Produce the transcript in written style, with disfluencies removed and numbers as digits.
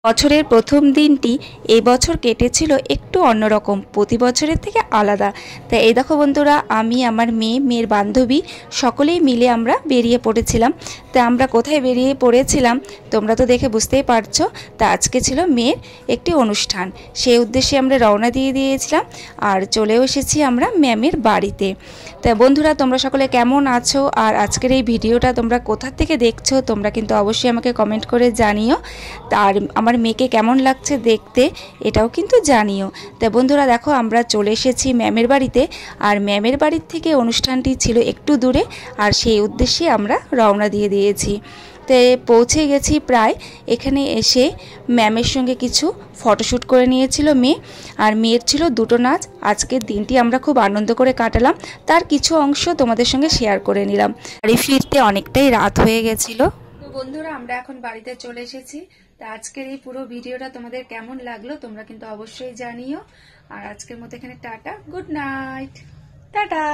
বছরের প্রথম দিনটি এই বছর কেটেছিল একটু অন্যরকম, প্রতি বছরের থেকে আলাদা। তাই এই দেখো বন্ধুরা, আমি, আমার মেয়ের বান্ধবী সকলেই মিলে আমরা বেরিয়ে পড়েছিলাম। তা আমরা কোথায় বেরিয়ে পড়েছিলাম তোমরা তো দেখে বুঝতেই পারছো। তা আজকে ছিল মেয়ের একটি অনুষ্ঠান, সেই উদ্দেশ্যে আমরা রওনা দিয়ে দিয়েছিলাম আর চলেও এসেছি আমরা ম্যামের বাড়িতে। তা বন্ধুরা, তোমরা সকলে কেমন আছো আর আজকের এই ভিডিওটা তোমরা কোথা থেকে দেখছো তোমরা কিন্তু অবশ্যই আমাকে কমেন্ট করে জানিও। আর আমার মেয়েকে কেমন লাগছে দেখতে এটাও কিন্তু জানিও। তা বন্ধুরা দেখো, আমরা চলে এসেছি ম্যামের বাড়িতে, আর ম্যামের বাড়ির থেকে অনুষ্ঠানটি ছিল একটু দূরে, আর সেই উদ্দেশ্যে আমরা রওনা দিয়ে দিয়েছি। তে পৌঁছে গেছি প্রায়। এখানে এসে ম্যামের সঙ্গে কিছু ফটোশ্যুট করে নিয়েছিল মেয়ে, আর মেয়ের ছিল দুটো নাচ। আজকের দিনটি আমরা খুব আনন্দ করে কাটালাম, তার কিছু অংশ তোমাদের সঙ্গে শেয়ার করে নিলাম। বাড়ি ফিরতে অনেকটাই রাত হয়ে গেছিল। তো বন্ধুরা, আমরা এখন বাড়িতে চলে এসেছি। তা আজকের এই পুরো ভিডিওটা তোমাদের কেমন লাগলো তোমরা কিন্তু অবশ্যই জানিও। আর আজকের মতো এখানে টাটা, গুড নাইট, টাটা।